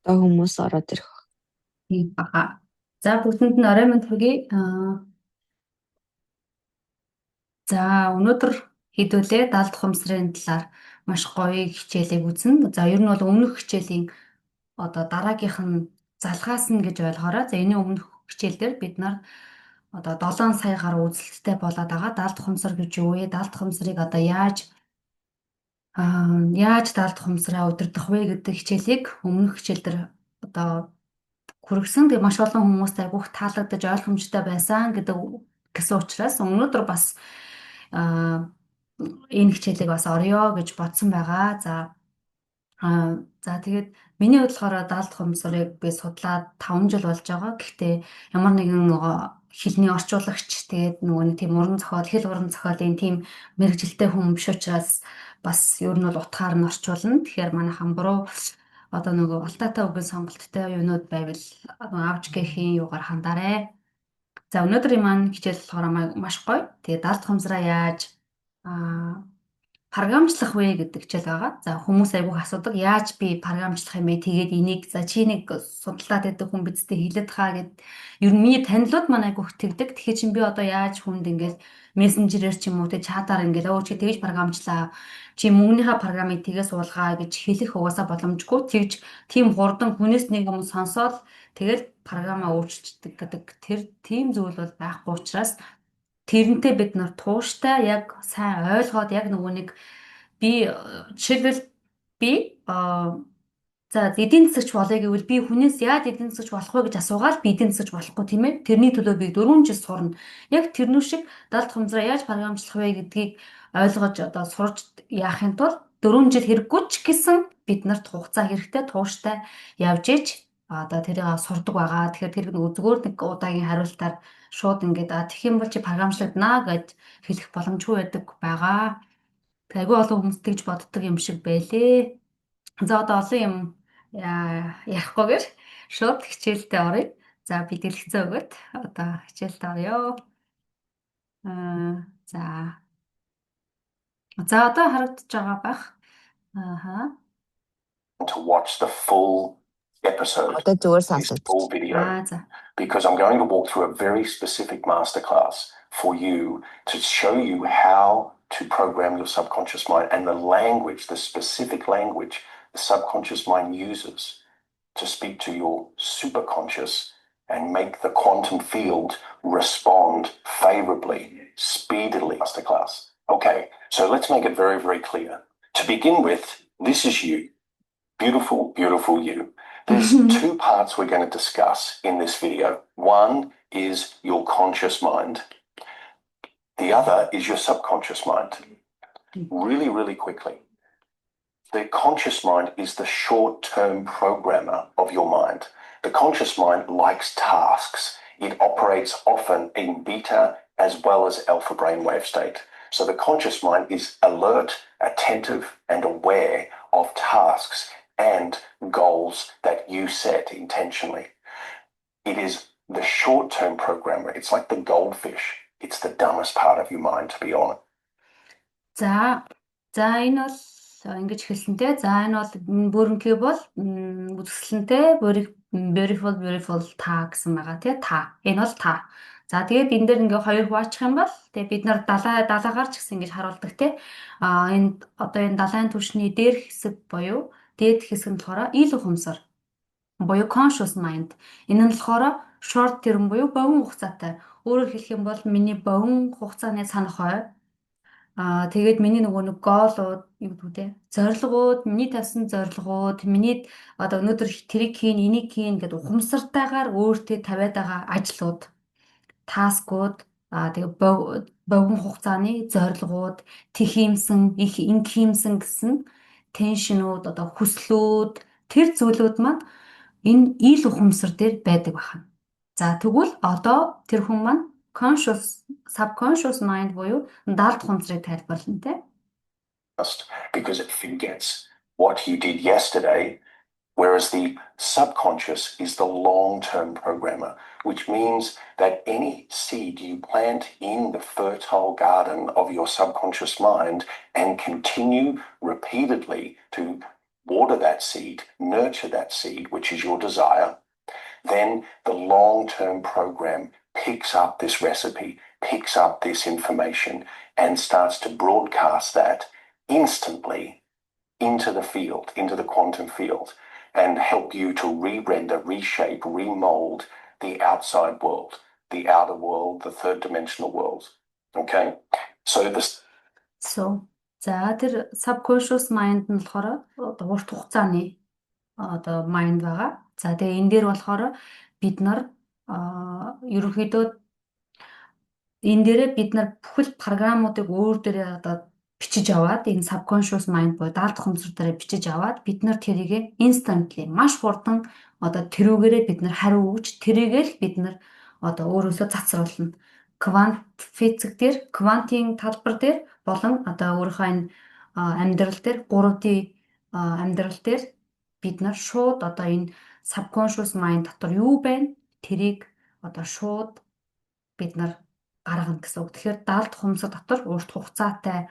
Одоо хүмүүс ороод ирэх. Тийм баха. За бүгдэнд нь орой минь хүргэе. За өнөөдөр хэдүүлээ далд ухамсарын талаар маш гоё хичээлийг үзнэ. За ер нь бол өмнөх хичээлийн одоо дараагийнх нь залгаас нь гэж ойлгоорой. За энэ өмнөх хичээл дээр бид нар одоо 7 сая гаруй үзэлттэй болоод байгаа. Далд ухамсар гэж юу вэ? Далд ухамсарыг одоо яаж далд ухамсараа удирдах вэ гэдэг хичээлийг өмнөх хичээл дээр одоо хүргэсэн. Тэгээ маш олон хүмүүст айгүйх таалагдаж ойлгомжтой байсан гэсэн учраас өнөөдөр бас энэ хичээлийг бас орё гэж бодсон байгаа. За тэгээд миний бодлохоор далд ухамсарыг би судлаад 5 жил болж байгаа. Гэхдээ ямар нэгэн нөгөө хэлний орчуулагч тэгээд нөгөө нэг тийм уран зохиол, хэл уран зохиолын тийм мэрэгжилтэй хүн биш учраас бас ер нь бол утгаар нь орчуулна. Тэгэхээр манайхан буруу одоо нөгөө алтаатай үгийн сонголттой юмнууд байвал авч гэхийн юугаар хандаарэ. За өнөөдрийн маань хичээл болохоор маш гоё. Тэгээд далд ухамсараа яаж програмчлах вэ гэдэг хичээл байгаа. За хүмүүс айгүйх асуудаг. Яаж би програмчлах юм бэ? Тэгээд энийг за чи нэг судалдаад байдаг хүн бидтэй хэлээд хаа гэд. Ер нь миний танилуд маань айгүйх тэгдэг. Тэгэхээр чин би одоо яаж хүнд ингээл мессенжерээр ч юм уу тэг чатаар ингээл өө чи тэгж програмчлаа. Чи мөнгөнийхөө програмыг тгээс суулгаа гэж хэлэх угаасаа боломжгүй. Тэгж тийм хурдан хүнээс нэг юм сонсоод тэгэл програмаа өөрчилдөг гэдэг тэр тийм зүйл бол байхгүй учраас тэрнтэй бид нар тууштай яг сайн ойлгоод яг нөгөө нэг би жишээлбэл би за эдийн засагч болъё гэвэл би хүнээс яаж эдийн засагч болох вэ гэж асуугаад би эдийн засагч болохгүй тийм ээ. Тэрний төлөө би 4 жил сурна. Яг тэрнүү шиг далд ухамсараа яаж програмчлах вэ гэдгийг ойлгож одоо сурж яахын тулд 4 жил хэрэггүй ч гэсэн бид нарт хугацаа хэрэгтэй тууштай явж иж одоо тэрийг сурдаг байгаа. Тэгэхээр тэр зүгээр нэг удаагийн хариултаар шууд ингээд тэгэх юм бол чи програмчлагдана гэж хэлэх боломжгүй байгаа. Айгүй олон хүмүүс тэгж боддог юм шиг байлээ. За одоо олон юм ярихгүйгээр шууд хичээлдээ оръё. За би дэлгэцээ өгöd одоо хичээлдээ орё. За одоо харагдаж байгаа байх. To watch the full episode, this full video, because I'm going to walk through a very specific masterclass for you to show you how to program your subconscious mind and the language, the specific language the subconscious mind uses to speak to your superconscious and make the quantum field respond favorably, speedily. Masterclass. Okay, so let's make it very, very clear. To begin with, this is you. Beautiful, beautiful you. There's two parts we're going to discuss in this video. One is your conscious mind. The other is your subconscious mind. Really, really quickly. The conscious mind is the short-term programmer of your mind. The conscious mind likes tasks. It operates often in beta as well as alpha brainwave state. So the conscious mind is alert, attentive, and aware of tasks and goals that you set intentionally. It is the short-term programmer. It's like the goldfish. It's the dumbest part of your mind, to be honest. За энэ бол ингэж хэлсэнтэй. За энэ бол бүрэнхий бол үзэсгэлэнтэй beautiful та гэсэн байгаа тий. Та. Энэ бол та. За тэгээд энэ дээр ингээ хоёр хуваачих юм бол тэгээд бид нар далаагаар ч гэсэн ингэж харуулдаг тий. Энэ одоо энэ далайн түвшний дээрх хэсэг буюу дээд хэсэг нь болохоор ил ухамсар буюу conscious mind. Энэ нь болохоор short term буюу богино хугацаатай. Өөрөөр хэлэх юм бол миний богино хугацааны санах хой. Тэгээд миний нөгөө нэг гоолууд юу гэдэг вэ? Зорилгууд, миний тавьсан зорилгууд, миний одоо өнөөдөр тэрийг хийн, энийг хийн гэдэг ухамсартайгаар өөртөө тавиад байгаа ажлууд, таскууд, тэгээд богино хугацааны зорилгууд, тэхимсэн, их инхимсэн гэсэн теншнүүд, одоо хүслүүд, тэр зүйлүүд маань энэ ил ухамсар дээр байдаг байна. За тэгвэл одоо тэр хүн маань subconscious mind буюу далд ухамсарыг тайлбарлана те. Because it forgets what you did yesterday, whereas the subconscious is the long-term programmer, which means that any seed you plant in the fertile garden of your subconscious mind and continue repeatedly to water that seed, nurture that seed, which is your desire, then the long-term program picks up this recipe, picks up this information, and starts to broadcast that instantly into the field, into the quantum field, and help you to re-render, reshape, remold the outside world, the outer world, the third dimensional world. Okay? So this... So, за тэр subconscious mind нь болохоор одоо урт хугацааны одоо mind байгаа. За тэгээ энэ дээр болохоор бид нар ерөнхийдөө энэ дээрээ бид нар бүхэл програмуудыг өөр дээрээ одоо бичиж аваад энэ subconscious mind буюу даалт хумсар дээр бичиж аваад бид нар тэрийг instantly маш хурдан одоо тэрүүгээрээ бид нар хариу өгч тэрийгээ л бид нар одоо өөрөөсөө цацруулна. Квант физик дээр, квантын талбар дээр болон одоо өөрийнхөө энэ амьдрал дээр 3D амьдрал дээр бид нар шууд одоо энэ subconscious mind дотор юу байна? Тэрийг одоо шууд бид нар гаргана гэсэн үг. Тэгэхээр даалт хумсар дотор урт хугацаатай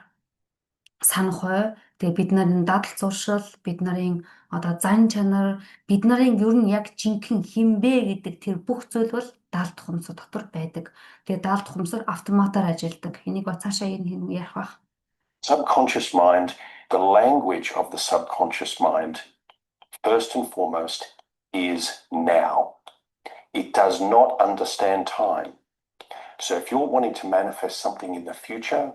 санах хой. Тэгээ бид нарын дадал зуршил, бид нарын одоо зан чанар, бид нарын ер нь яг жинхэнэ хинбэ гэдэг тэр бүх зүйл бол даалт хумсар дотор байдаг. Тэгээ даалт хумсар автоматар ажилладаг. Энийг цаашаа ярих байх. Subconscious mind, the language of the subconscious mind, first and foremost, is now. It does not understand time. So if you're wanting to manifest something in the future,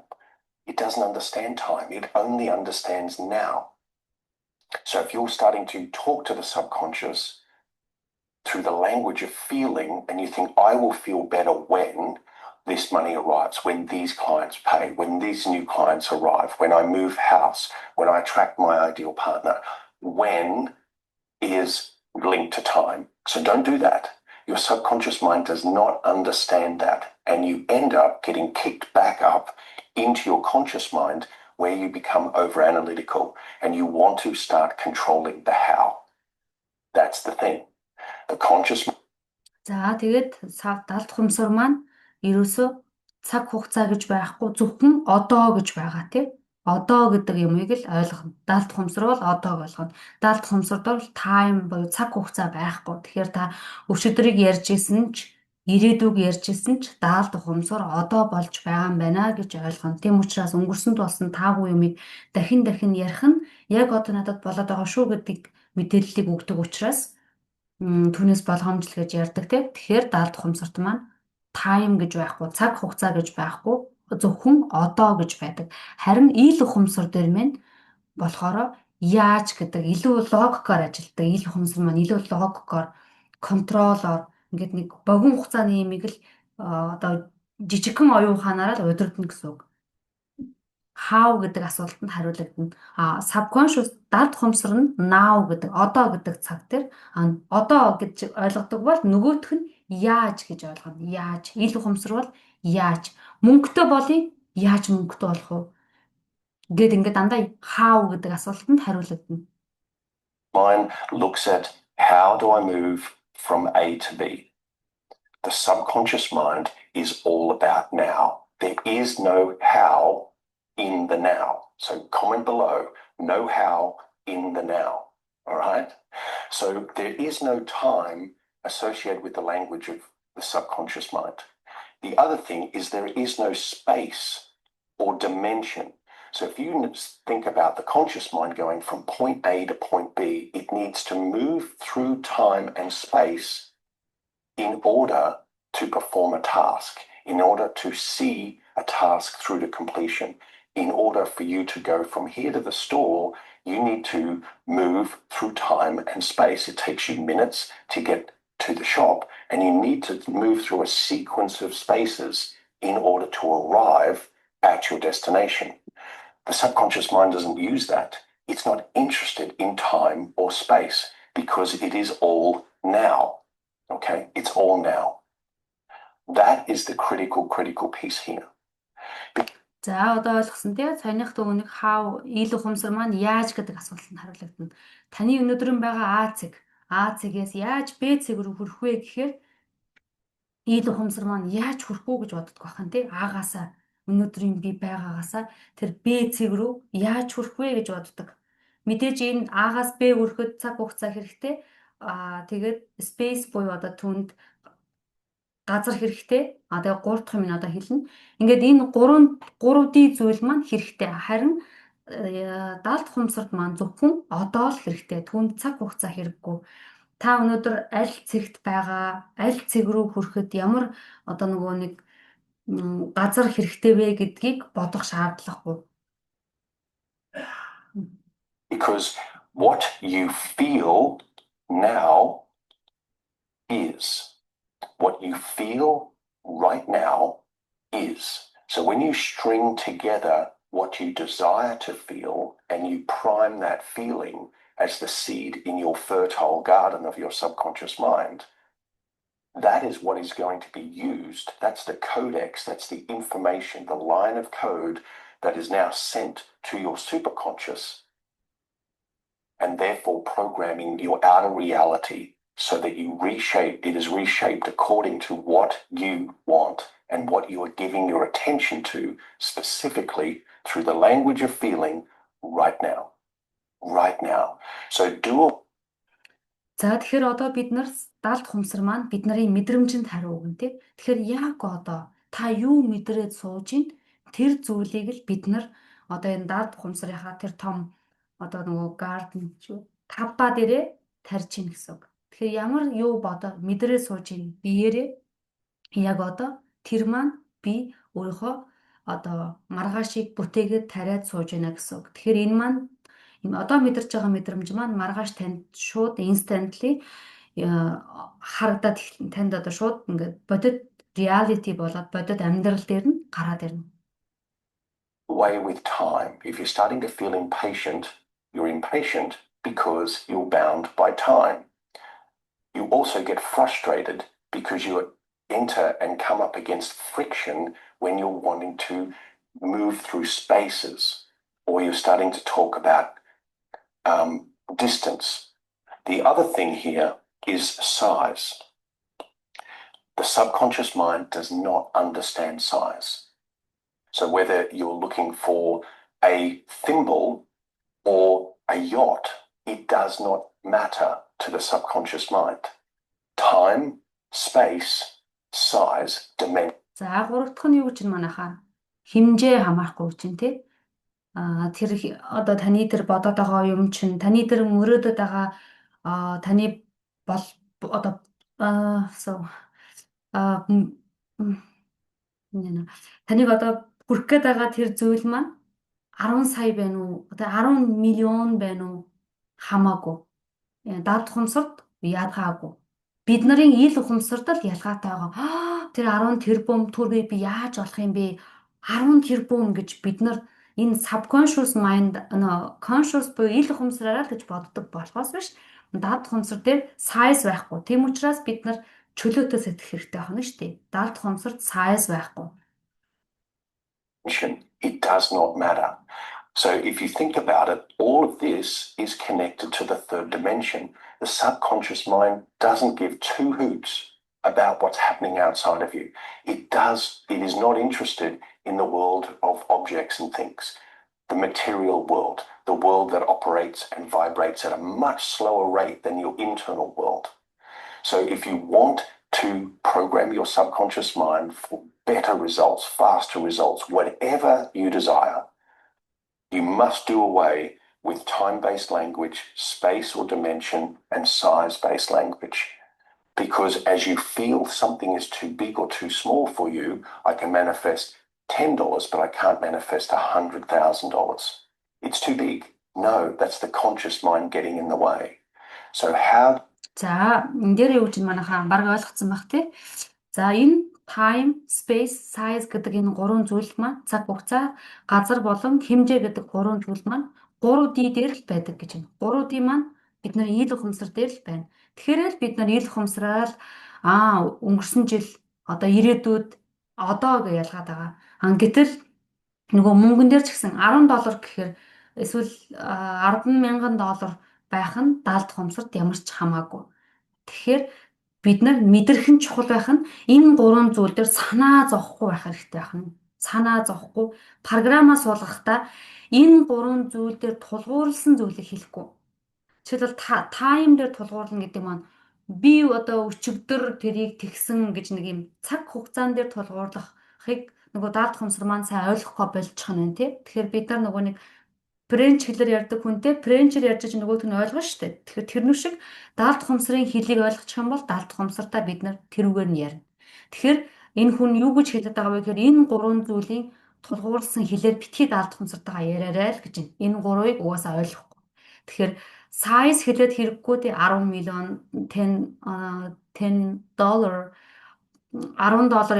it doesn't understand time. It only understands now. So if you're starting to talk to the subconscious through the language of feeling, and you think, I will feel better when this money arrives, when these clients pay, when these new clients arrive, when I move house, when I attract my ideal partner, when is linked to time. So don't do that. Your subconscious mind does not understand that, and you end up getting kicked back up into your conscious mind where you become over-analytical and you want to start controlling the how. That's the thing. The conscious... За тэгээд даалт хумсар маань ерөөсөө цаг хугацаа гэж байхгүй зөвхөн одоо гэж байгаа тийм. Одоо гэдэг юмыг л ойлгоно. Даалт хумсар бол одоог ойлгоно. Даалт хумсард бол time буюу цаг хугацаа байхгүй. Тэгэхээр та өчигдрийг ярьж исэн ч ирээдүг ярьж исэн ч даалт хумсар одоо болж байгаа юм байна гэж ойлгоно. Тийм учраас өнгөрсөнд болсон таагүй юмыг дахин ярих нь яг одоо надад болоод байгаа шүү гэдэг мэдээллийг өгдөг учраас түүнээс болгоомжл гэж ярьдаг тийм. Тэгэхээр даалт хумсарт маань time гэж байхгүй, цаг хугацаа гэж байхгүй, зөвхөн одоо гэж байдаг. Харин ил ухамсар дээр мэн болохоор яаж гэдэг илүү логикоор ажилтдаг. Ил ухамсар маань илүү логикоор, контролоор ингээд нэг богино хугацааны юмыг л одоо жижигхэн оюун ухаанаараа л удирдна гэсэн үг. How гэдэг асуултанд хариулагдана. Subconscious даалт хумсар нь now гэдэг, одоо гэдэг цаг дээр одоо гэж ойлгодог бол нөгөөх нь яаж гэж ойлгоно. Яаж? Ил ухамсар бол яаж? Мөнгөтэй болъё, яаж мөнгөтэй болох вэ? Гэт ингээд дандаа how гэдэг асуултанд хариулагдана. Mind looks at how do I move from A to B. The subconscious mind is all about now. There is no how in the now. So comment below, no how in the now. All right? So there is no time associated with the language of the subconscious mind. The other thing is there is no space or dimension. So if you think about the conscious mind going from point A to point B, it needs to move through time and space in order to perform a task, in order to see a task through to completion. In order for you to go from here to the store, you need to move through time and space. It takes you minutes to get to the shop, and you need to move through a sequence of spaces in order to arrive at your destination. The subconscious mind doesn't use that. It's not interested in time or space because it is all now. Okay? It's all now. That is the critical piece here. За одоо ойлгосон тий. Саяных төгөөнийг how ил ухамсар маань яаж гэдэг асуултанд хариулагдана. Таны өнөөдрийн байгаа А цэг. А цэгээс яаж Б цэг рүү хүрэх вэ гэхээр ил ухамсар маань яаж хүрэх үү гэж боддог байх нь тий. Аагаасаа өнөөдрийн би байгаагаасаа тэр Б цэг рүү яаж хүрэх вэ гэж боддог. мэдээж энэ А-гаас Б хүрэхэд цаг хугацаа хэрэгтэй. Тэгээд space буюу одоо түнд газар хэрэгтэй. Тэгээ 3 дахь юм одоо хэлнэ. Ингээд энэ 3D зүйл маань хэрэгтэй. Харин даалт хумсарт маань зөвхөн одоо л хэрэгтэй. Түүнд цаг хугацаа хэрэггүй. Та өнөөдөр аль цэгт байгаа, аль цэг рүү хүрэхэд ямар одоо нөгөө нэг газар хэрэгтэй вэ гэдгийг бодох шаардлагагүй. Because what you feel now is. What you feel right now is. So when you string together what you desire to feel and you prime that feeling as the seed in your fertile garden of your subconscious mind, that is what is going to be used. That's the codex, that's the information, the line of code that is now sent to your superconscious and therefore programming your outer reality so that it is reshaped according to what you want and what you are giving your attention to specifically through the language of feeling right now. Right now. So За тэгэхээр одоо бид нар даалт хумсар маань бидний мэдрэмжинд хариу өгнө тий. Тэгэхээр яг одоо та юу мэдрээд сууж ийн тэр зүйлийг л бид нар одоо энэ даалт хумсарынхаа тэр том одоо нөгөө garden каппа дээрээ тарьж ийн гэсэн үг. Тэгэхээр ямар юу бодоо мэдрээд сууж ийн биеэрээ яг одоо тэр маань би өөрийнхөө одоо маргаашийг бүтээгээд тариад сууж байна гэсэн үг. Тэгэхээр энэ маань одоо мэдэрч байгаа мэдрэмж маань маргааш танд шууд instantly харагдаад танд одоо шууд ингээд бодит reality болоод бодит амьдрал дээр нь гараад ирнэ. Way with time. If you're starting to feel impatient, you're impatient because you're bound by time. You also get frustrated because you enter and come up against friction when you're wanting to move through spaces or you're starting to talk about distance. The other thing here is size. The subconscious mind does not understand size. So whether you're looking for a thimble or a yacht, it does not matter to the subconscious mind. Time, space, size, dimension. За гурав дахь нь юу гэж манайхаа хэмжээ хамаарахгүй чинь тий. Тэр одоо таны тэр бодоод байгаа юм чинь таны тэр мөрөөдөд байгаа таны бол одоо таныг одоо хүрэх гээд байгаа тэр зүйл маань 10 сая байна уу одоо 10 миллион байна уу хамаагүй. Даалт хумсарт ялгаагүй. Бид нарын ил ухамсарт л ялгаатай байгаа. Тэр 10 тэрбум төгрөгийг би яаж олох юм бэ? 10 тэрбум гэж бид нар энэ subconscious mind conscious буюу ил ухамсараараа л гэж боддог болохоос биш. Даалт хумсар дээр size байхгүй. Тийм учраас бид нар чөлөөтэй сэтгэх хэрэгтэй байна шүү дээ. Даалт хумсарт size байхгүй. It does not matter. So if you think about it, all of this is connected to the third dimension. The subconscious mind doesn't give two hoots about what's happening outside of you. It is not interested in the world of objects and things, the material world, the world that operates and vibrates at a much slower rate than your internal world. So if you want to program your subconscious mind for better results, faster results, whatever you desire, you must do away with time-based language, space or dimension, and size-based language. Because as you feel something is too big or too small for you, I can manifest $10, but I can't manifest $100,000. It's too big. No, that's the conscious mind getting in the way. So how... За, энэ дээр юу гэж манайхаа бараг ойлгоцсон баг тий. За, энэ time, space, size гэдэг энэ гурван зүйл маань цаг хугацаа, газар болон хэмжээ гэдэг гурван зүйл маань 3D дээр л байдаг гэж байна. 3D маань бидний ил ухамсар дээр л байна. Тэгэхээр л бид нар ил ухамсараар өнгөрсөн жил одоо ирээдүйд одоо гэж ялгаад байгаа. Гэтэл нөгөө мөнгөн дээр ч гэсэн $10 гэхээр эсвэл $10,000 байх нь даалт хумсарт ямар ч хамаагүй. Тэгэхээр бид нар мэдэрхэн чухал байх нь энэ гурван зүйл дээр санаа зовхгүй байх хэрэгтэй байна. санаа зовхгүй програмаа суулгахдаа энэ гурван зүйл дээр тулгуурласан зүйлийг хэлэхгүй. Жишээлбэл тайм дээр тулгуурлана гэдэг маань би одоо өчигдөр тэрийг тэгсэн гэж нэг юм цаг хугацаан дээр тулгуурлахыг нөгөө даалт хумсар маань сайн ойлгохгүй болчих нь тий. Тэгэхээр бид нар нөгөө нэг Френч хэлээр ярьдаг хүнтэй френчээр ярьж байгаа нөгөөт нь ойлгоно шүү дээ. Тэгэхээр тэрнүү шиг даалт хумсрын хэлийг ойлгочих юм бол даалт хумсартаа бид нар тэрүүгээр нь ярина. Тэгэхээр энэ хүн юу гэж хэлээд байгаа вэ гэхээр энэ гурван зүйлийн тулгуурласан хэлээр битгий даалт хумсартайгаа яриарай л гэж байна. Энэ гурвыг угаасаа ойлгохгүй. Тэгэхээр size хэлээд хэрэггүй тий 10 миллион 10 доллар $10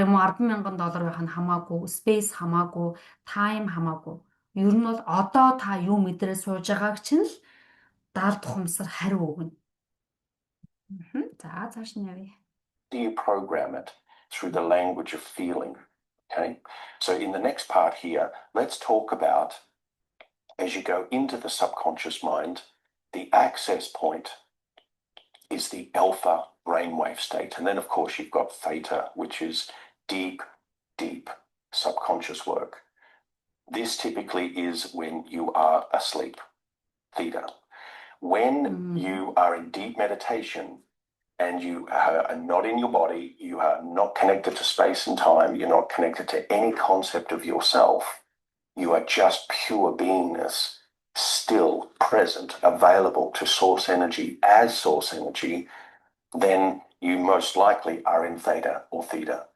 юм уу $10,000 байх нь хамаагүй, space хамаагүй, time хамаагүй. Ер нь бол одоо та юу мэдрээ сууж байгааг чинь л даалт ухамсар хариу өгнө. За цааш нь явъя. Do you program it through the language of feeling? Okay. So in the next part here, let's talk about, as you go into the subconscious mind, the access point is the alpha brainwave state. And then, of course, you've got theta, which is deep, deep subconscious work. This typically is when you are asleep, theta. When you are in deep meditation and you are not in your body, you are not connected to space and time, you're not connected to any concept of yourself, you are just pure beingness, still present, available to source energy as source energy, then you most likely are in theta or theta.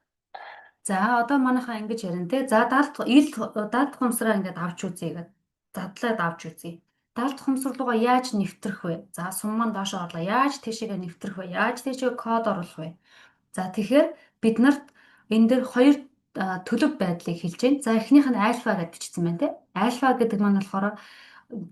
За одоо манайхаа ингэж ярина те. За даалт хумсраа ингээд авч үзье гэдэг. Задлаад авч үзье. Даалт хумсар руугаа яаж нэвтрэх вэ? За сумман доошоо орлоо. Яаж тийшээгээ нэвтрэх вэ? Яаж тийшээ код оруулах вэ? За тэгэхээр бид нарт энэ дээр хоёр төлөв байдлыг хэлж байна. За эхнийх нь альфа гэдчихсэн байна те. Альфа гэдэг маань болохоор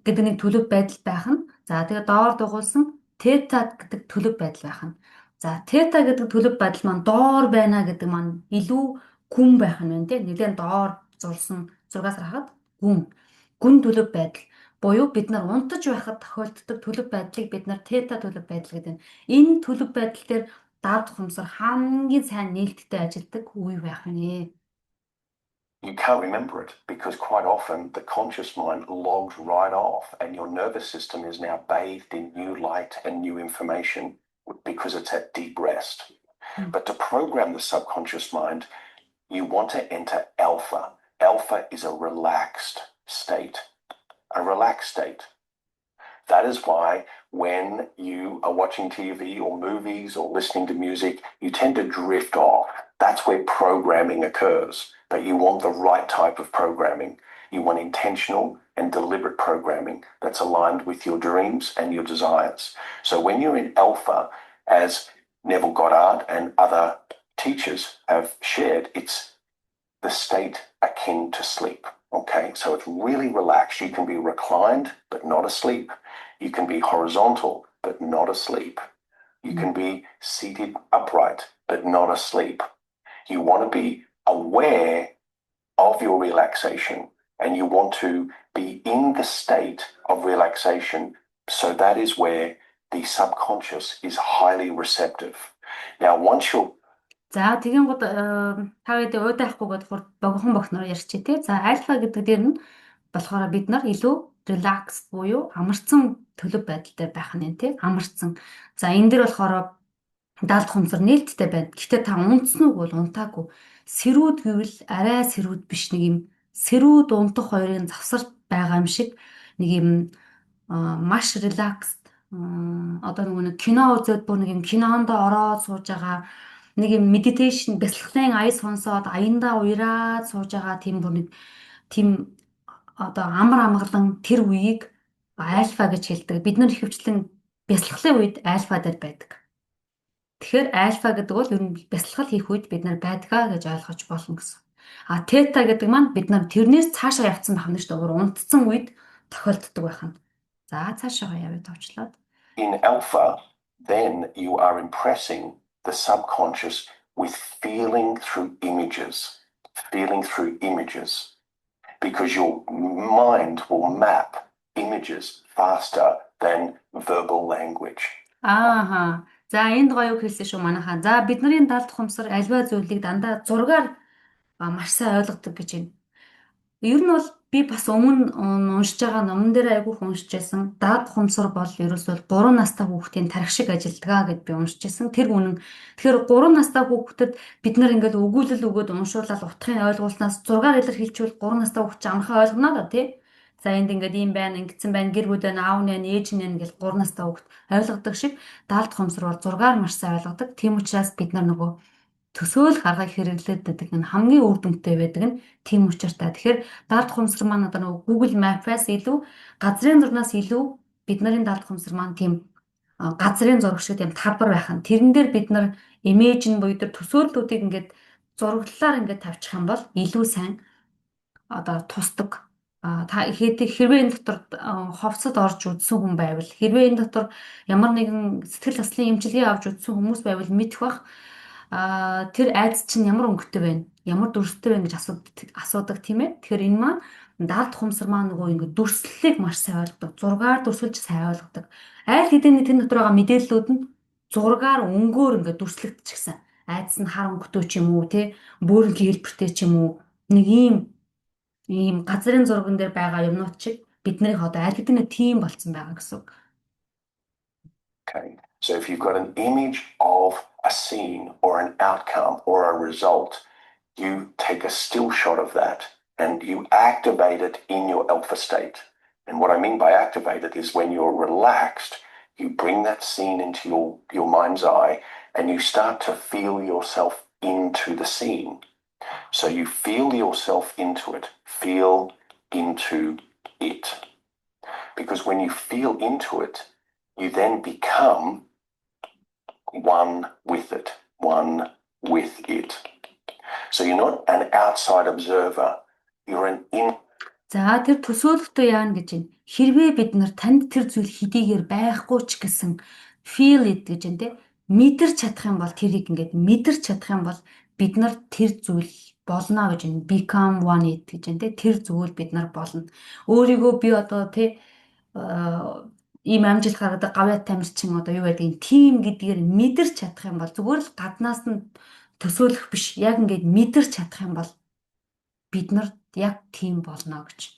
гэдэг нэг төлөв байдал байх нь. За тэгээ доор дугуулсан тета гэдэг төлөв байдал байх нь. За тета гэдэг төлөв байдал маань доор байна гэдэг маань илүү гүн байх нь байна тийм. Нэгэн доор зурсан зургаас харахад гүн төлөв байдал буюу бид нар унтаж байхад тохиолддог төлөв байдлыг бид нар тета төлөв байдал гэдэг. Энэ төлөв байдал дээр даалт ухамсар хамгийн сайн нээлттэй ажилдаг үе байх нэ. You can't remember it because quite often the conscious mind logs right off and your nervous system is now bathed in new light and new information because it's at deep rest. But to program the subconscious mind, you want to enter alpha. Alpha is a relaxed state. A relaxed state. That is why when you are watching TV or movies or listening to music, you tend to drift off. That's where programming occurs. But you want the right type of programming. You want intentional and deliberate programming that's aligned with your dreams and your desires. So when you're in alpha, as Neville Goddard and other teachers have shared, it's the state akin to sleep. Okay, so it's really relaxed. You can be reclined, but not asleep. You can be horizontal, but not asleep. You can be seated upright, but not asleep. You want to be aware of your relaxation and you want to be in the state of relaxation. So that is where the subconscious is highly receptive. Now, once you're За тэгин гот та гэдэг уйдаахгүй болохоор богихон бохноор ярьчих тий. За альфа гэдэг дээр нь болохоор бид нар илүү relax буюу амарсан төлөв байдалтай байх нь тий. Амарсан. За энэ дээр болохоор даалт хумсар нээлттэй байна. Гэхдээ та унтсан уу бол унтаагүй. Сэрүүд гэвэл арай сэрүүд биш нэг юм сэрүүд унтах хоёрын завсарт байгаа юм шиг нэг юм маш relaxed одоо нэг кино үзээд бүр нэг юм кинонд ороод сууж байгаа нэг юм meditation бясалгалын ая сонсоод аяндаа уяраад сууж байгаа тийм бүр нэг тийм одоо амар амгалан тэр үеийг альфа гэж хэлдэг. Бид нар ихэвчлэн бясалгалын үед альфа дээр байдаг. Тэгэхээр альфа гэдэг бол ер нь бясалгал хийх үед бид нар байдгаа гэж ойлгож болно гэсэн. А тета гэдэг маань бид нар тэрнээс цаашаа явцсан байх нь шүү дээ. Унтцсан үед тохиолддог байх нь. За цаашаа явъя товчлоод. In alpha, then you are impressing the subconscious with feeling through images, because your mind will map images faster than verbal language. За энд гоё үг хэлсэн шүү манайхаа. За бидний даалт ухамсар альва зүйлийг дандаа зургаар маш сайн ойлгодог гэж байна. Ер нь бол би бас өмнө уншиж байгаа номон дээр айгүйх уншиж байсан. Даад хумсар бол ерөөсөө 3 настай хүүхдийн тарих шиг ажилдгаа гэд би уншиж байсан. Тэр үнэн. Тэгэхээр 3 настай хүүхдэд бид нар ингээд өгүүлэл өгөөд уншуулаад утгыг ойлгуулснаас 6-аар илэрхийлчихвэл 3 настай хүүхд ч амархан ойлгоно да тий. За энд ингээд ийм байна, ингэсэн байна, гэр бүл байна, аав нь, ээж нь гэж 3 настай хүүхд ойлгодог шиг даалт хумсар бол 6-аар маш сайн ойлгодог. Тийм учраас бид нар нөгөө төсөөлөх аргыг хэрэглээд байдаг нь хамгийн үр дүнтэй байдаг нь тийм учиртай. Тэгэхээр даалт хумсар маань одоо нөгөө Google Map-аас илүү газрын зурнаас илүү бид нарын даалт хумсар маань тийм газрын зураг шиг тийм тавдар байх нь. Тэрэн дээр бид нар имиж нь буюу тэр төсөөллүүдийг ингээд зураглалаар ингээд тавьчих юм бол илүү сайн одоо тусдаг. Та хэрвээ энэ дотор ховцод орж үзсэн хүн байвал хэрвээ энэ дотор ямар нэгэн сэтгэл заслын эмчилгээ авч үзсэн хүмүүс байвал мэдэх бах тэр айдас чинь ямар өнгөтэй байна, ямар дүрстэй байна гэж асуудаг тийм ээ. Тэгэхээр энэ маань даалт хумсар маань нөгөө ингэ дүрслэлийг маш сайн ойлгодог. Зургаар дүрсэлж сайн ойлгодог. Аль хэдийн тэн дотор байгаа мэдээллүүд нь зургаар өнгөөр ингэ дүрслэгдчихсэн. Айдас нь хар өнгөтэй ч юм уу, тий, бөөрөнгийн хэлбэртэй ч юм уу, нэг ийм газрын зурган дээр байгаа юмнууд чиг биднийг одоо аль хэдийн тийм болцсон байгаа гэсэн үг. Okay. So if you've got an image of a scene or an outcome or a result, you take a still shot of that and you activate it in your alpha state. And what I mean by activate it is when you're relaxed, you bring that scene into your mind's eye and you start to feel yourself into the scene. So you feel yourself into it, feel into it. Because when you feel into it, you then become one with it, one with it. So you're not an outside observer, you're an in. За тэр төсөөлөлтөө яана гэж байна. Хэрвээ бид нар танд тэр зүйл хэдийгээр байхгүй ч гэсэн feel it гэж байна те. Мэдэрч чадах юм бол тэрийг ингээд мэдэрч чадах юм бол бид нар тэр зүйл болно гэж байна. Become one it гэж байна те. Тэр зүйл бид нар болно. Өөрийгөө би одоо те ийм амжилт гаргадаг гавьяа тамирчин одоо юу байдгийг тим гэдгээр мэдэрч чадах юм бол зүгээр л гаднаас нь төсөөлөх биш яг ингээд мэдэрч чадах юм бол бид нар яг тийм болно гэж.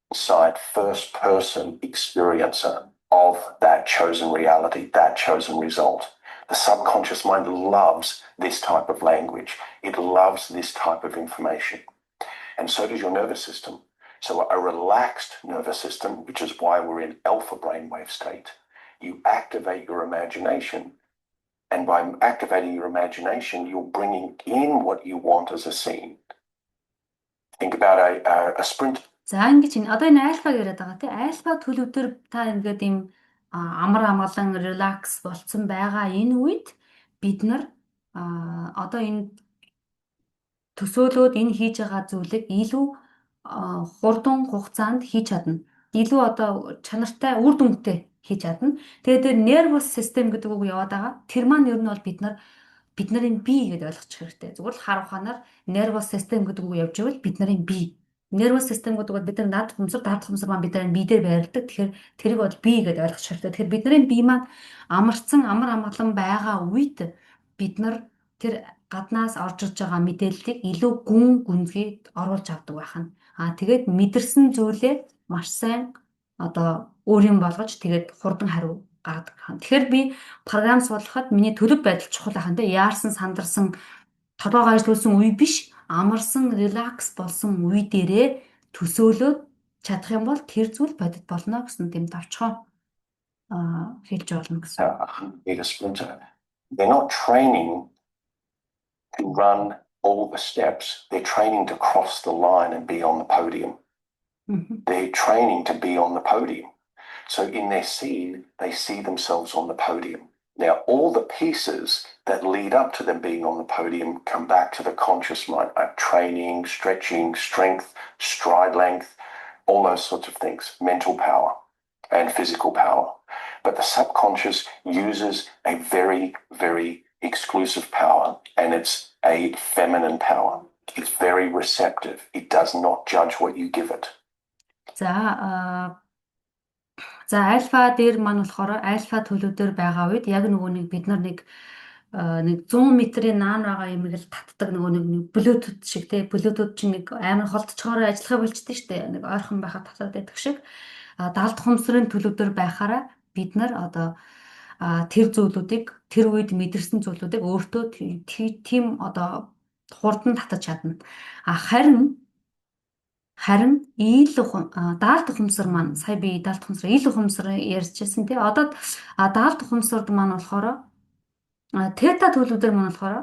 Inside first person experiencer of that chosen reality, that chosen result. The subconscious mind loves this type of language. It loves this type of information. And so does your nervous system. So a relaxed nervous system, which is why we're in alpha brainwave state, you activate your imagination. And by activating your imagination, you're bringing in what you want as a scene. Think about a sprint. За ингэж энэ одоо энэ альфа яриад байгаа тийм альфа төлөвдөр та ингээд ийм амар амгалан релакс болцсон байгаа энэ үед бид нар одоо энэ төсөөлөөд энэ хийж байгаа зүйлийг илүү хурдан хугацаанд хийж чадна. Илүү одоо чанартай үр дүнтэй хийж чадна. Тэгээд тэр nervous system гэдэг үг яваад байгаа. Тэр маань ер нь бол бид нарын бие гэдээ ойлгочих хэрэгтэй. Зүгээр л хар ухаанаар nervous system гэдэг үг явж ивэл бид нарын бие. Nervous system гэдэг бол бид нар даалт хумсар маань бид нарын бие дээр байрладаг. Тэгэхээр тэрийг бол бие гэдээ ойлгочих хэрэгтэй. Тэгэхээр бид нарын бие маань амарсан амар амгалан байгаа үед бид нар тэр гаднаас орж ирж байгаа мэдээллийг илүү гүнзгий оруулж авдаг байх нь. Тэгээд мэдэрсэн зүйлээ маш сайн одоо өөрийн болгож тэгээд хурдан хариу гаргадаг. Тэгэхээр би програмс болгоход миний төлөв байдал чухал ахын тэ яарсан сандарсан толгойгоо ажиллуулсан үе биш амарсан релакс болсон үе дээрээ төсөөлөөд чадах юм бол тэр зүйл бодит болно гэсэн тийм давчхан хэлж болно гэсэн. They're not training to run all the steps. They're training to cross the line and be on the podium. They're training to be on the podium. So in their scene, they see themselves on the podium. Now, all the pieces that lead up to them being on the podium come back to the conscious mind, like training, stretching, strength, stride length, all those sorts of things, mental power and physical power. But the subconscious uses a very, very exclusive power, and it's a feminine power. It's very receptive. It does not judge what you give it. За альфа дээр маань болохоор альфа төлөв дээр байгаа үед яг нөгөө нэг бид нар нэг нэг 100 метрийн наан байгаа юмыг л татдаг нөгөө нэг Bluetooth шиг те Bluetooth чинь нэг амар холдцохоор ажиллахаа болчихдээ штэ нэг ойрхон байхад татаад байдаг шиг даалд хумсрын төлөвдөр байхаараа бид нар одоо тэр зүйлүүдийг тэр үед мэдэрсэн зүйлүүдийг өөртөө тийм одоо хурдан татаж чадна. Харин даалд ухамсар маань сая би даалд ухамсар ил ухамсар ярьжсэн тий. Одоо даалд ухамсард маань болохоор тета төлөвдөр маань болохоор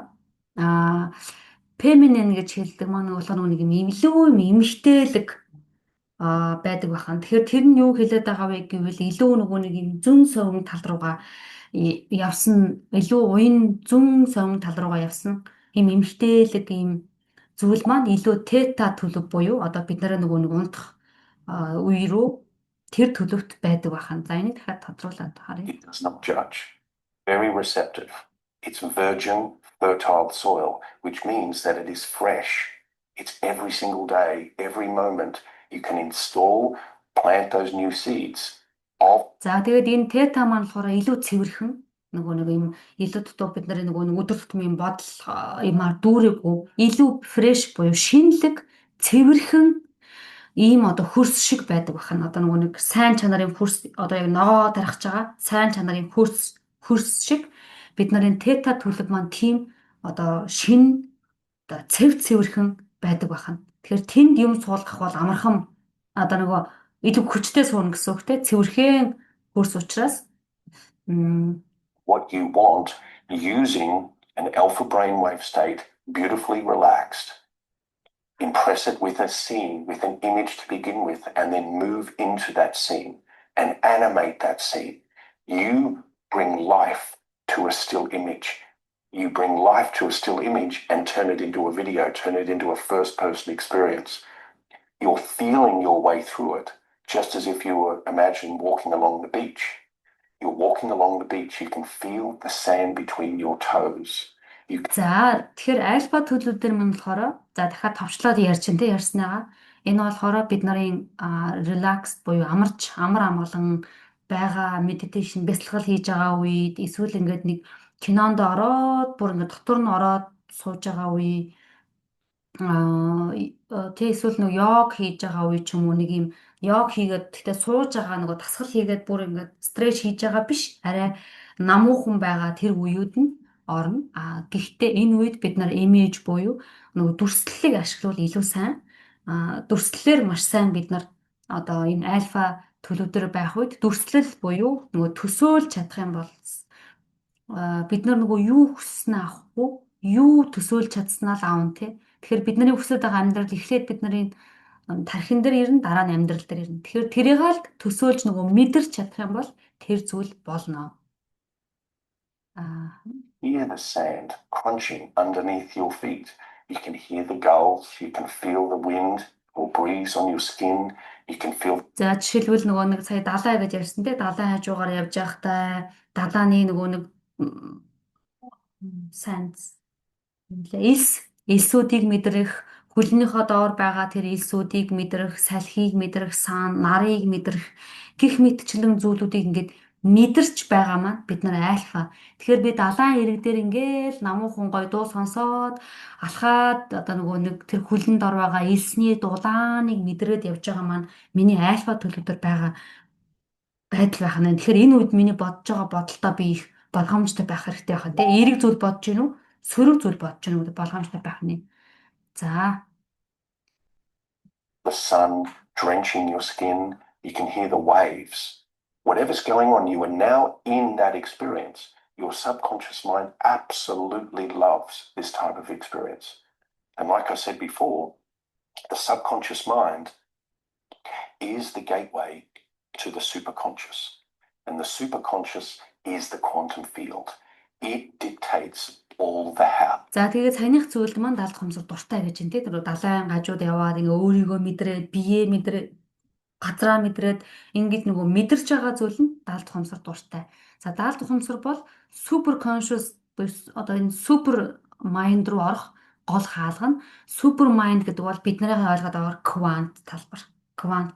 феминин гэж хэлдэг маань болохоор нэг юм илүү юм эмэгтэйлэг байдаг бахан. Тэгэхээр тэр нь юу хэлээд байгаа вэ гэвэл илүү нөгөө нэг юм зүн совин тал руугаа явсан, илүү уян зүн совин тал руугаа явсан юм эмэгтэйлэг юм зүйл маань илүү тета төлөв буюу одоо бид нараа нөгөө нэг унтах үе рүү тэр төлөвт байдаг бахан. За энийг дахиад тодруулаад харъя. It does not judge. Very receptive. It's virgin, fertile soil, which means that it is fresh. It's every single day, every moment. You can install, plant those new seeds. За тэгээд энэ тета маань болохоор илүү цэвэрхэн нөгөө нэг юм илүү дутуу бид нарын нөгөө нэг өдөр тутмын бодол юмар дүүрээгүй илүү фреш буюу шинэлэг цэвэрхэн ийм одоо хөрс шиг байдаг бахан. Одоо нөгөө нэг сайн чанарын хөрс одоо яг ногоо тархаж байгаа сайн чанарын хөрс шиг бид нарын тета төлөв маань тийм одоо шин одоо цэвэрхэн байдаг бахан. Тэгэхээр тэнд юм суулгах бол амархан одоо нөгөө илүү хүчтэй суурна гэсэн үг те цэвэрхэн хөрс учраас what you want using an alpha brainwave state, beautifully relaxed. Impress it with a scene, with an image to begin with, and then move into that scene and animate that scene. You bring life to a still image. You bring life to a still image and turn it into a video, turn it into a first-person experience. You're feeling your way through it, just as if you were, imagine, walking along the beach. You're walking along the beach, you can feel the sand between your toes. За тэгэхээр альфа төлөвдөр мөн болохоор за дахиад товчлоод ярьчин тэ ярьсныгаа энэ болохоор бид нарын relaxed буюу амар амгалан байгаа meditation бясалгал хийж байгаа үед эсвэл ингээд нэг кинонд ороод бүр ингээд дотор нь ороод сууж байгаа үе тэ эсвэл нэг йог хийж байгаа үе ч юм уу нэг юм йог хийгээд тэгтээ сууж байгаа нөгөө дасгал хийгээд бүр ингээд стретч хийж байгаа биш арай намуухан байгаа тэр үеуд нь орно. Гэхдээ энэ үед бид нар имиж буюу нөгөө дүрслэлийг ашиглавал илүү сайн. Дүрслэлээр маш сайн бид нар одоо энэ альфа төлөвдөр байх үед дүрслэл буюу нөгөө төсөөлж чадах юм бол бид нар нөгөө юу хүснээ авахгүй, юу төсөөлж чадсанаа л аавн тий. Тэгэхээр бидний хүсэж байгаа амьдрал эхлээд бид нарын тархин дээр ирнэ, дараа нь амьдрал дээр ирнэ. Тэгэхээр тэрийг л төсөөлж нөгөө мэдэрч чадах юм бол тэр зүйл болно. Hear the sand crunching underneath your feet. You can hear the gulls, you can feel the wind or breeze on your skin. You can feel. За жишээлбэл нөгөө нэг сая далай гэж ярьсан те далайн хажуугаар явж байхдаа далааны нөгөө нэг санс элсүүдийг мэдрэх, хөлнийхөө доор байгаа тэр элсүүдийг мэдрэх, салхийг мэдрэх, нарыг мэдрэх гих мэтчлэн зүйлүүдийг ингээд мэдэрч байгаа маань бид нар альфа. Тэгэхээр би далайн ирэг дээр ингээл намуухан гой дуу сонсоод алхаад одоо нөгөө нэг тэр хөлн дор байгаа элсний дулааныг мэдрээд явж байгаа маань миний альфа төлөвдөр байгаа байдал байх нь. Тэгэхээр энэ үед миний бодож байгаа бодолтой би их болгоомжтой байх хэрэгтэй байна. Тэгээ эерэг зүйл бодож гинүү, сөрөг зүйл бодож гинүү болгоомжтой байх нь. За. The sun drenching your skin, you can hear the waves. Whatever's going on, you are now in that experience. Your subconscious mind absolutely loves this type of experience. And like I said before, the subconscious mind is the gateway to the superconscious. And the superconscious is the quantum field. It dictates all the how. За тэгээд саяных зүйлд маань даалгах юмсар дуртай гэж энэ тийм далайн гажууд яваад ингээ өөрийгөө мэдрээд биеэ мэдрээд газраа мэдрээд ингээд нөгөө мэдэрч байгаа зүйл нь даалдах юмсар дуртай. За даалдах юмсар бол супер conscious одоо энэ супер майнд руу орох гол хаалга нь супер майнд гэдэг бол бидний ойлгоод байгаа квант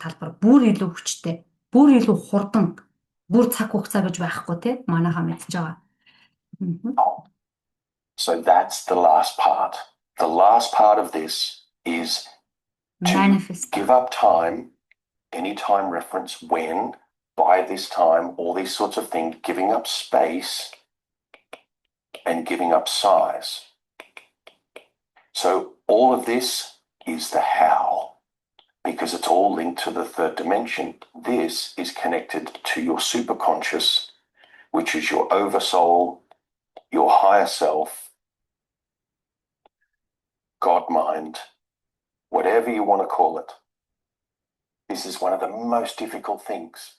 талбар бүр илүү хүчтэй, бүр илүү хурдан, бүр цаг хугацаа гэж байхгүй тий манайхаа мэдчихэж байгаа. So that's the last part. The last part of this is to Manifest. give up time, any time reference, when, by this time, all these sorts of things, giving up space and giving up size. So all of this is the how, because it's all linked to the third dimension. This is connected to your superconscious, which is your oversoul, your higher self, God mind, whatever you want to call it. This is one of the most difficult things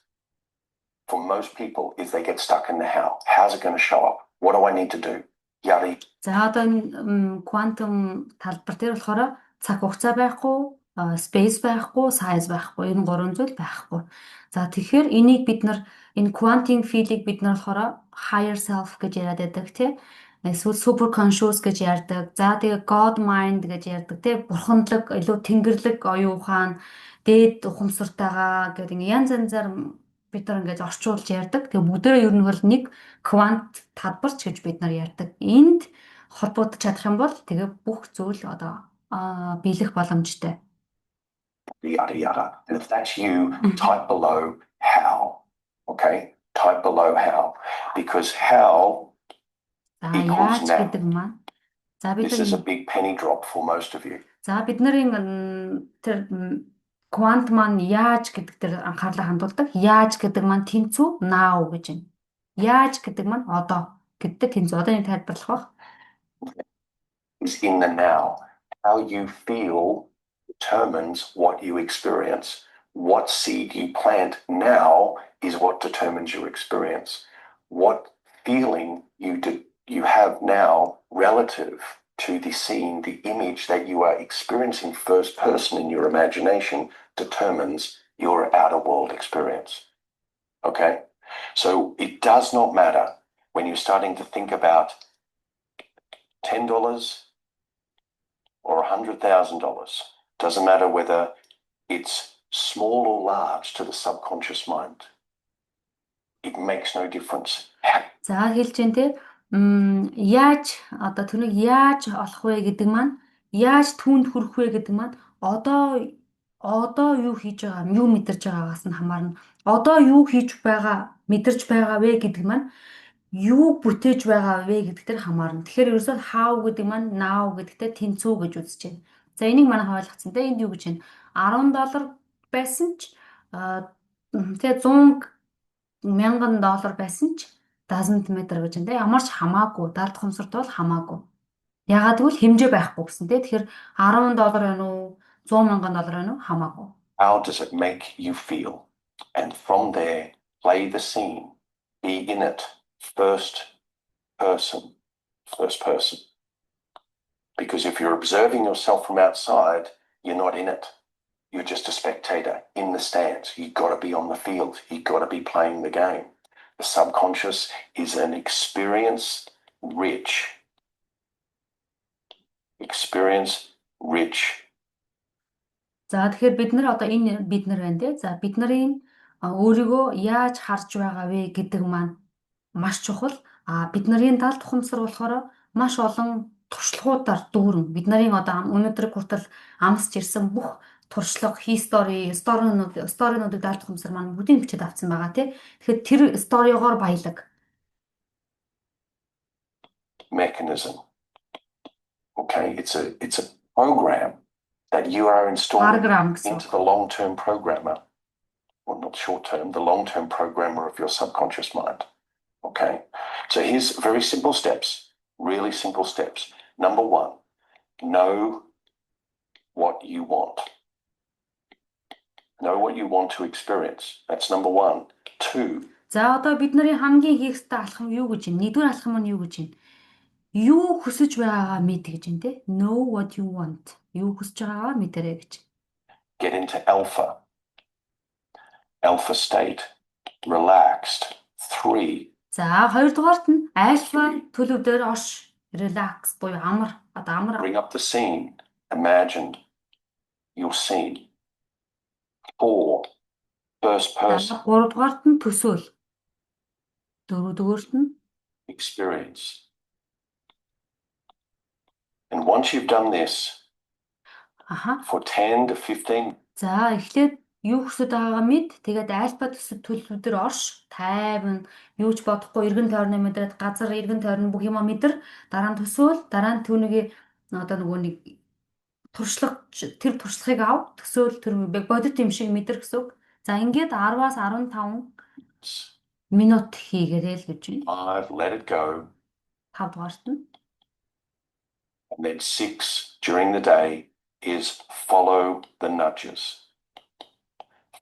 for most people is they get stuck in the how. How's it going to show up? What do I need to do? Yari. За одоо энэ quantum талбар дээр болохоор цаг хугацаа байхгүй, space байхгүй, size байхгүй. Энэ гурван зүйл байхгүй. За тэгэхээр энийг бид нар энэ quantum field-ийг бид нар болохоор higher self гэж яриад байдаг тийм. Эсвэл super conscious гэж ярьдаг. За тэгээ God mind гэж ярьдаг тийм. Бурханлаг, илүү тэнгэрлэг, оюун ухаан, дээд ухамсартайгаа гэдэг янз янзаар бид нар ингэж орчуулж ярьдаг. Тэгээ бүгдээрээ ер нь бол нэг квант талбарч гэж бид нар ярьдаг. Энд холбогдож чадах юм бол тэгээ бүх зүйл одоо биелэх боломжтой. Yada yada. And if that's you, type below how. Okay? Type below how. Because how equals now. Гэдэг маань. За бид This is a big penny drop for most of you. За бид нарын тэр квант маань яаж гэдэг дээр анхаарлаа хандуулдаг. Яаж гэдэг маань тэнцүү now гэж байна. Яаж гэдэг маань одоо гэдэг тэнцүү. Одоо нэг тайлбарлах баг. Is in the now. How you feel determines what you experience. What seed you plant now is what determines your experience. What feeling you have now relative to the scene, the image that you are experiencing first person in your imagination determines your outer world experience. Okay? So it does not matter when you're starting to think about $10 or $100,000. Doesn't matter whether it's small or large to the subconscious mind. It makes no difference. За хэлж дээ те яаж одоо түүнийг яаж олох вэ гэдэг маань яаж түүнд хүрэх вэ гэдэг маань одоо юу хийж байгаа юу мэдэрч байгаагаас нь хамаарна. Одоо юу хийж байгаа мэдэрч байгаа вэ гэдэг маань юу бүтээж байгаа вэ гэдэг дээр хамаарна. Тэгэхээр ерөөсөө how гэдэг маань now гэдэгтэй тэнцүү гэж үзэж байна. За энийг манайх ойлгоцсон те энд юу гэж байна? $10 байсан ч тэгээ $100,000 байсан ч doesn't matter гэж байна те. Ямар ч хамаагүй, дард хумсарт бол хамаагүй. Ягаад гэвэл хэмжээ байхгүй гэсэн те. Тэгэхээр $10 байна уу, $100,000 байна уу хамаагүй. How does it make you feel? And from there, play the scene. Be in it. First person. Because if you're observing yourself from outside, you're not in it. You're just a spectator in the stands. You've got to be on the field. You've got to be playing the game. The subconscious is an experience-rich. За тэгэхээр бид нар одоо энэ бид нар байна те. За бид нарын өөрийгөө яаж харж байгаа вэ гэдэг маань маш чухал. Бид нарын талд ухамсар болохоор маш олон туршлагуудаар дүүрэн. Бид нарын одоо өнөөдөр хүртэл амсч ирсэн бүх туршлага, сторинуудыг талд ухамсар маань бүгдийг бичиж авсан байгаа тий. Тэгэхээр тэр сторигоор баялаг. Mechanism. Okay, it's a program that you are installing into the long-term programmer. Well, not short-term, the long-term programmer of your subconscious mind. Okay, so here's very simple steps, really simple steps. Number 1, know what you want. Know what you want to experience. That's number 1. 2. За одоо бид нарын хамгийн хийх ёстой алхам юу гэж байна? Нэгдүгээр алхам нь юу гэж байна? Юу хүсэж байгаагаа мэд гэж байна те. Know what you want. Юу хүсэж байгаагаа мэдэрэй гэж. Get into alpha. Alpha state. Relaxed. 3. За хоёрдугаарт нь альфа төлөв дээр ош. Relax буюу амар. Одоо амар. Bring up the scene. Imagine your scene. 4. First person. Гуравдугаарт нь төсөөл. Дөрөвдүгээрт нь experience. And once you've done this for 10 to 15. За эхлээд юу хүсэж байгаагаа мэд. Тэгээд альфа төсөв төлөвлөдөр орш, тайван, юу ч бодохгүй эргэн тойрны мэдрээд газар эргэн тойрны бүх юма мэдэр, дараа нь төсөөл, дараа нь түүнийг одоо нөгөө нэг туршлага тэр туршлагыг ав, төсөөл тэр бодит юм шиг мэдэр гэсэн үг. За ингээд 10-аас 15 минут хийгээрэй л гэж байна. 5, let it go. 5 дугаарт нь. And then 6 during the day is follow the nudges.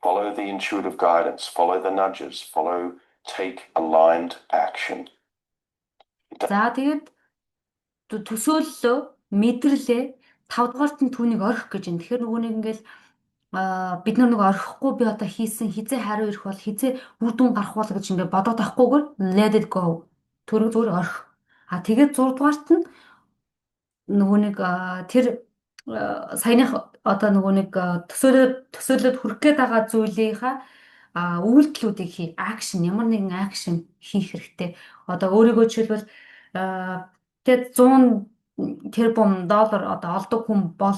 Follow the intuitive guidance, follow the nudges, take aligned action. За тэгээд төсөөллөө, мэдрэлээ 5 дугаарт нь түүнийг орхих гэж юм. Тэгэхээр нөгөө нэг ингээл бид нэг орхихгүй би одоо хийсэн хизээ хариу ирэх бол хизээ үр дүн гарах бол гэж ингээд бодоод авахгүйгээр let it go. Төрөг зүгээр орхих. Тэгээд 6 дугаарт нь нөгөө нэг тэр саяных одоо нөгөө нэг төсөөлөд хүрэх гээд байгаа зүйлийнхаа үйлдэлүүдийг хий. Акшн, ямар нэгэн акшн хийх хэрэгтэй. Одоо өөрийгөө жишээлбэл тэгээд 100 тэрбум доллар одоо олдог хүн бол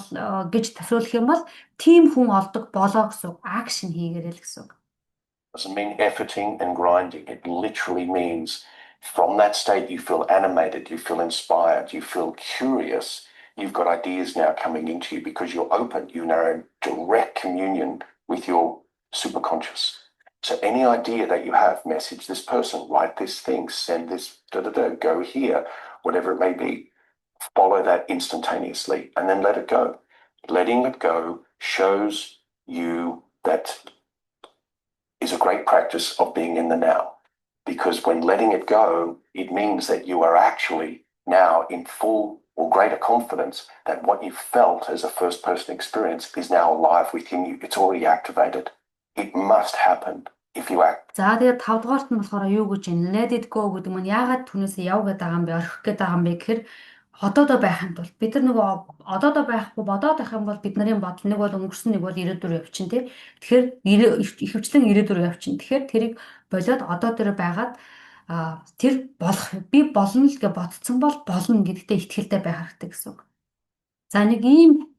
гэж төсөөлөх юм бол тийм хүн олдог болоо гэсэн үг. Акшн хийгээрэй л гэсэн үг. Doesn't mean efforting and grinding. It literally means from that state you feel animated, you feel inspired, you feel curious. You've got ideas now coming into you because you're open. You're now in direct communion with your superconscious. So any idea that you have, message this person, write this thing, send this, go here, whatever it may be. Follow that instantaneously and then let it go. Letting it go shows you that is a great practice of being in the now. Because when letting it go, it means that you are actually now in full or greater confidence that what you felt as a first person experience is now alive within you. It's already activated. It must happen if you act. За тэгээд 5 дугаарт нь болохоор юу гэж юм? Let it go гэдэг нь яагаад түүнээс яв гэдэг байгаа юм бэ? Орхих гэдэг байгаа юм бэ гэхээр одоодоо байхын тулд бид нар нөгөө одоодоо байхгүй бодоод байх юм бол бид нарын бодол нэг бол өнгөрсөн нэг бол ирээдүр явчин тий. Тэгэхээр ихэвчлэн ирээдүр явчин. Тэгэхээр тэрийг болоод одоо тэр байгаад тэр болох би болно л гэж бодсон бол болно гэдэгтээ итгэлтэй байх хэрэгтэй гэсэн үг. За нэг ийм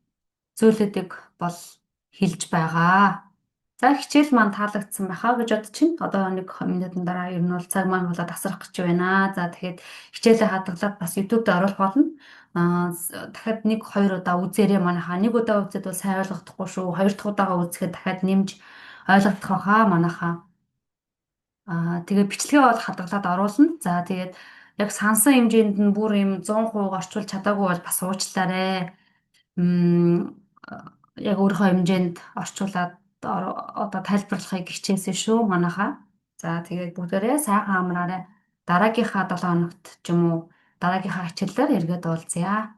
зүйлүүдийг бол хэлж байгаа. За хичээл маань таалагдсан байхаа гэж бодож чинь. Одоо нэг минутын дараа ер нь бол цаг маань болоод тасрах гэж байна. За тэгэхээр хичээлээ хадгалаад бас YouTube дээр оруулах болно. Дахиад 1-2 удаа үзээрэй манайхаа. Нэг удаа үзээд бол сайн ойлгохдохгүй шүү. 2 дахь удаага үзэхэд дахиад нэмж ойлгох хаа манайхаа. Тэгээд бичлэгээ бол хадгалаад оруулна. За тэгээд яг сансан хэмжээнд нь бүр юм 100% орчуулж чадаагүй бол бас уучлаарай. Яг өөрийнхөө хэмжээнд орчуулад одоо тайлбарлахыг хичээсэн шүү манайхаа. За тэгээд бүгдээрээ сайхан амраарай. Дараагийнхаа 7 хоногт ч юм уу дараагийнхаа хичээлээр эргээд уулзъя.